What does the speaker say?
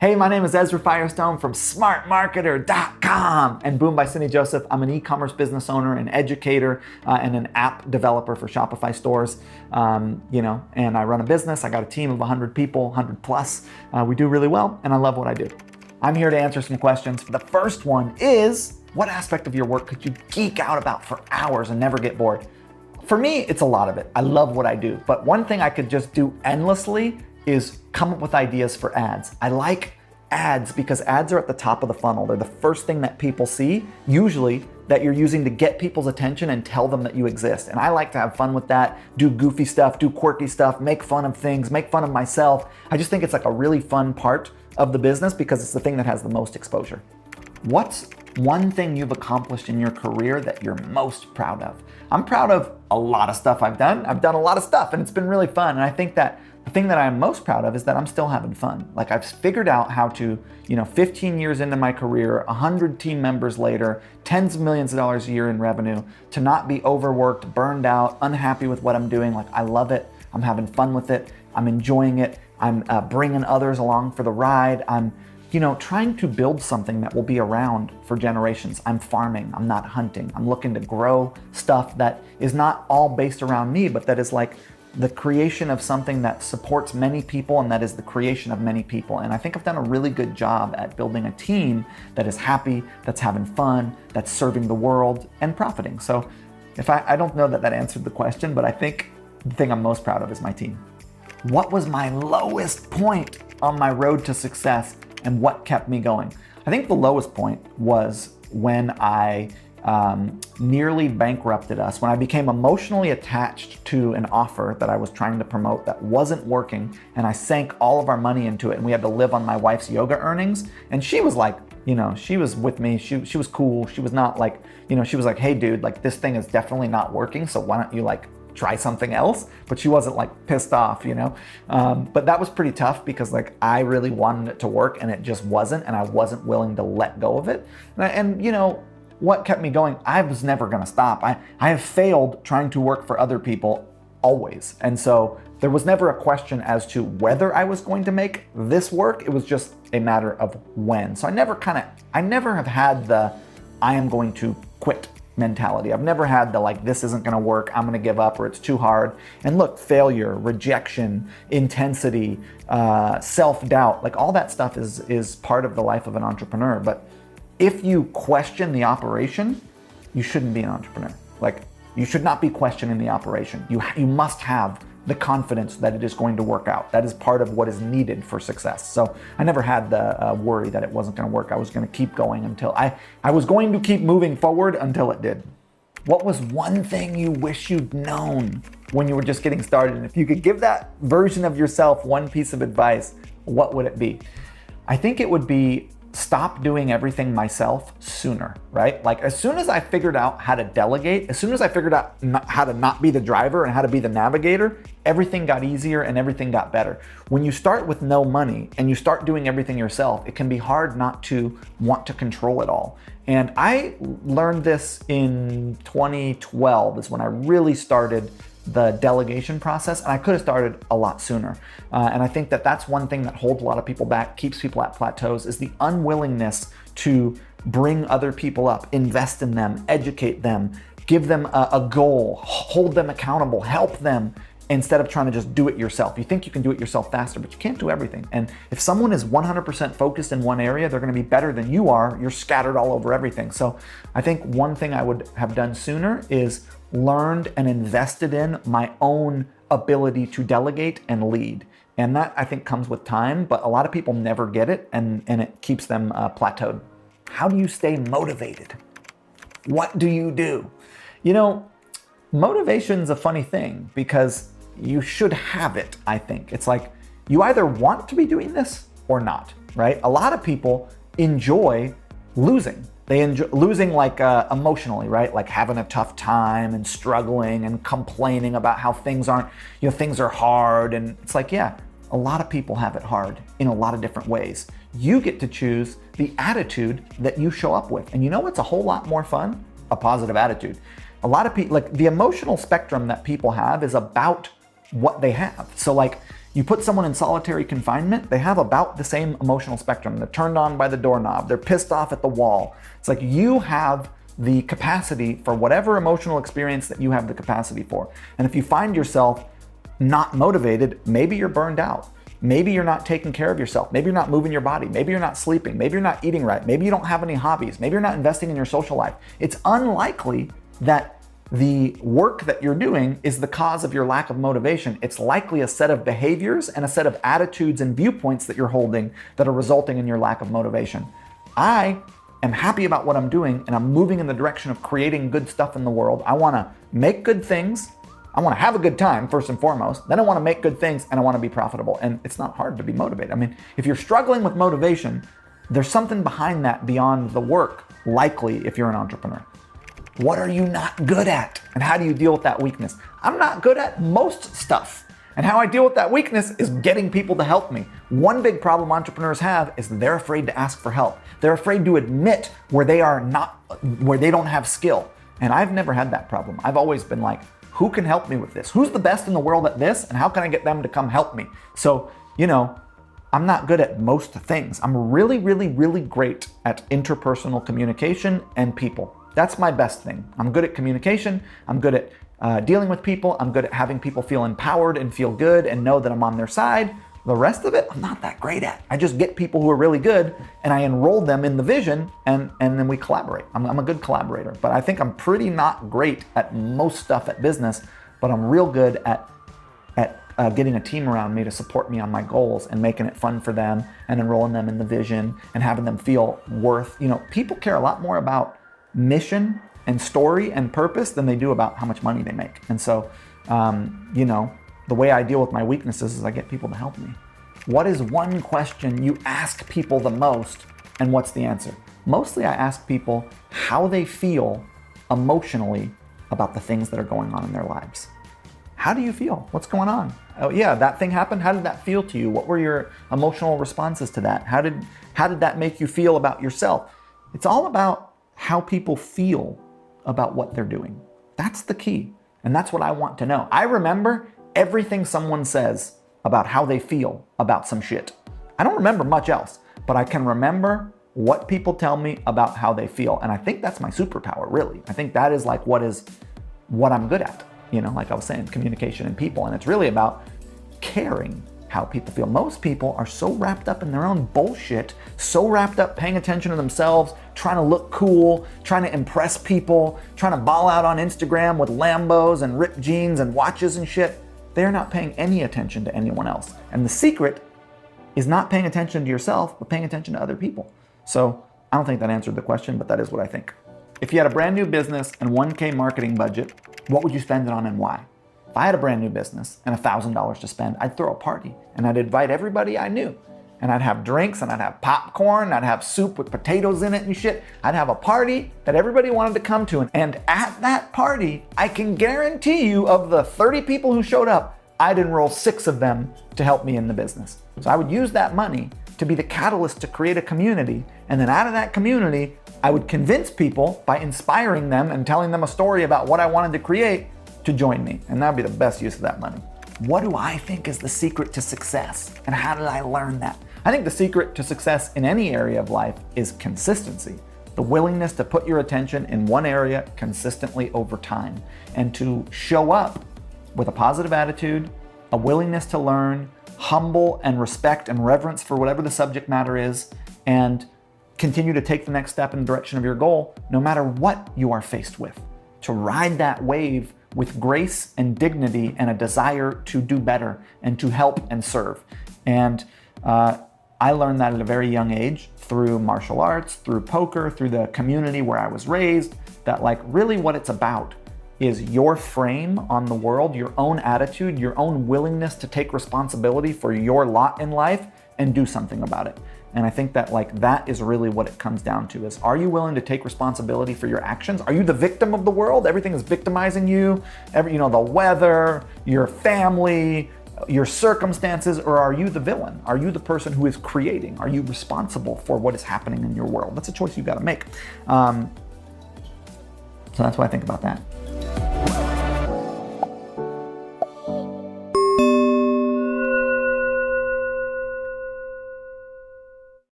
Hey, my name is Ezra Firestone from smartmarketer.com. And boom, by Cindy Joseph, I'm an e-commerce business owner, an educator, and an app developer for Shopify stores. And I run a business. I got a team of 100 people, 100 plus. We do really well, and I love what I do. I'm here to answer some questions. The first one is, what aspect of your work could you geek out about for hours and never get bored? For me, it's a lot of it. I love what I do. But one thing I could just do endlessly is come up with ideas for ads. I like ads because ads are at the top of the funnel. They're the first thing that people see, usually, that you're using to get people's attention and tell them that you exist. And I like to have fun with that, do goofy stuff, do quirky stuff, make fun of things, make fun of myself. I just think it's like a really fun part of the business because it's the thing that has the most exposure. What's one thing you've accomplished in your career that you're most proud of? I'm proud of a lot of stuff I've done. I've done a lot of stuff and it's been really fun. And I think that the thing that I'm most proud of is that I'm still having fun. Like I've figured out how to, 15 years into my career, 100 team members later, tens of millions of dollars a year in revenue, to not be overworked, burned out, unhappy with what I'm doing. Like I love it. I'm having fun with it. I'm enjoying it. I'm bringing others along for the ride. I'm trying to build something that will be around for generations. I'm farming, I'm not hunting. I'm looking to grow stuff that is not all based around me, but that is like the creation of something that supports many people and that is the creation of many people. And I think I've done a really good job at building a team that is happy, that's having fun, that's serving the world and profiting. So if I don't know that answered the question, but I think the thing I'm most proud of is my team. What was my lowest point on my road to success and what kept me going? I think the lowest point was when I nearly bankrupted us, when I became emotionally attached to an offer that I was trying to promote that wasn't working, and I sank all of our money into it, and we had to live on my wife's yoga earnings. And she was like, she was with me, she was cool, she was not like, she was like, hey dude, like this thing is definitely not working, so why don't you like try something else? But she wasn't like pissed off, but that was pretty tough because like I really wanted it to work and it just wasn't, and I wasn't willing to let go of it. And what kept me going? I was never gonna stop. I have failed trying to work for other people always. And so there was never a question as to whether I was going to make this work. It was just a matter of when. So I never have had the I am going to quit mentality. I've never had the like, this isn't gonna work, I'm gonna give up, or it's too hard. And look, failure, rejection, intensity, self-doubt, like all that stuff is part of the life of an entrepreneur. But if you question the operation, you shouldn't be an entrepreneur. Like you should not be questioning the operation. You must have the confidence that it is going to work out. That is part of what is needed for success. So I never had the worry that it wasn't gonna work. I was gonna keep going until I was going to keep moving forward until it did. What was one thing you wish you'd known when you were just getting started? And if you could give that version of yourself one piece of advice, what would it be? I think it would be stop doing everything myself sooner, right? Like as soon as I figured out how to delegate, as soon as I figured out how to not be the driver and how to be the navigator, everything got easier and everything got better. When you start with no money and you start doing everything yourself, it can be hard not to want to control it all. And I learned this in 2012 is when I really started the delegation process, and I could have started a lot sooner. And I think that that's one thing that holds a lot of people back, keeps people at plateaus, is the unwillingness to bring other people up, invest in them, educate them, give them a goal, hold them accountable, help them, instead of trying to just do it yourself. You think you can do it yourself faster, but you can't do everything. And if someone is 100% focused in one area, they're gonna be better than you are. You're scattered all over everything. So I think one thing I would have done sooner is learned and invested in my own ability to delegate and lead. And that I think comes with time, but a lot of people never get it and it keeps them plateaued. How do you stay motivated? What do you do? Motivation's a funny thing because you should have it, I think. It's like you either want to be doing this or not, right? A lot of people enjoy losing. They enjoy losing like emotionally, right? Like having a tough time and struggling and complaining about how things aren't, things are hard. And it's like, yeah, a lot of people have it hard in a lot of different ways. You get to choose the attitude that you show up with. And what's a whole lot more fun? A positive attitude. A lot of people, like the emotional spectrum that people have is about what they have. So like You put someone in solitary confinement, they have about the same emotional spectrum. They're turned on by the doorknob. They're pissed off at the wall. It's like you have the capacity for whatever emotional experience that you have the capacity for. And if you find yourself not motivated, maybe you're burned out. Maybe you're not taking care of yourself. Maybe you're not moving your body. Maybe you're not sleeping. Maybe you're not eating right. Maybe you don't have any hobbies. Maybe you're not investing in your social life. It's unlikely that the work that you're doing is the cause of your lack of motivation. It's likely a set of behaviors and a set of attitudes and viewpoints that you're holding that are resulting in your lack of motivation. I am happy about what I'm doing, and I'm moving in the direction of creating good stuff in the world. I want to make good things. I want to have a good time, first and foremost. Then I want to make good things, and I want to be profitable. And it's not hard to be motivated. I mean, if you're struggling with motivation, there's something behind that beyond the work, likely, if you're an entrepreneur. What are you not good at? And how do you deal with that weakness? I'm not good at most stuff. And how I deal with that weakness is getting people to help me. One big problem entrepreneurs have is they're afraid to ask for help. They're afraid to admit where they don't have skill. And I've never had that problem. I've always been like, who can help me with this? Who's the best in the world at this? And how can I get them to come help me? So, I'm not good at most things. I'm really, really, really great at interpersonal communication and people. That's my best thing. I'm good at communication. I'm good at dealing with people. I'm good at having people feel empowered and feel good and know that I'm on their side. The rest of it, I'm not that great at. I just get people who are really good and I enroll them in the vision and then we collaborate. I'm a good collaborator, but I think I'm pretty not great at most stuff at business, but I'm real good at getting a team around me to support me on my goals and making it fun for them and enrolling them in the vision and having them feel worth. People care a lot more about mission and story and purpose than they do about how much money they make. And so, the way I deal with my weaknesses is I get people to help me. What is one question you ask people the most, and what's the answer? Mostly I ask people how they feel emotionally about the things that are going on in their lives. How do you feel? What's going on? Oh yeah, that thing happened. How did that feel to you? What were your emotional responses to that? How did that make you feel about yourself? It's all about how people feel about what they're doing. That's the key. And that's what I want to know. I remember everything someone says about how they feel about some shit. I don't remember much else, but I can remember what people tell me about how they feel. And I think that's my superpower, really. I think that is like what I'm good at. Like I was saying, communication and people. And it's really about caring how people feel. Most people are so wrapped up in their own bullshit, so wrapped up paying attention to themselves, trying to look cool, trying to impress people, trying to ball out on Instagram with Lambos and ripped jeans and watches and shit. They're not paying any attention to anyone else. And the secret is not paying attention to yourself, but paying attention to other people. So I don't think that answered the question, but that is what I think. If you had a brand new business and $1,000 marketing budget, what would you spend it on and why? If I had a brand new business and $1,000 to spend, I'd throw a party and I'd invite everybody I knew. And I'd have drinks and I'd have popcorn, I'd have soup with potatoes in it and shit. I'd have a party that everybody wanted to come to. And at that party, I can guarantee you of the 30 people who showed up, I'd enroll 6 of them to help me in the business. So I would use that money to be the catalyst to create a community. And then out of that community, I would convince people by inspiring them and telling them a story about what I wanted to create to join me. And that'd be the best use of that money. What do I think is the secret to success? And how did I learn that? I think the secret to success in any area of life is consistency. The willingness to put your attention in one area consistently over time and to show up with a positive attitude, a willingness to learn, humble and respect and reverence for whatever the subject matter is, and continue to take the next step in the direction of your goal, no matter what you are faced with. To ride that wave with grace and dignity and a desire to do better and to help and serve. And I learned that at a very young age through martial arts, through poker, through the community where I was raised, that like really what it's about is your frame on the world, your own attitude, your own willingness to take responsibility for your lot in life and do something about it. And I think that like that is really what it comes down to is, are you willing to take responsibility for your actions? Are you the victim of the world? Everything is victimizing you, the weather, your family, your circumstances, or are you the villain? Are you the person who is creating? Are you responsible for what is happening in your world? That's a choice you got to make. So that's what I think about that.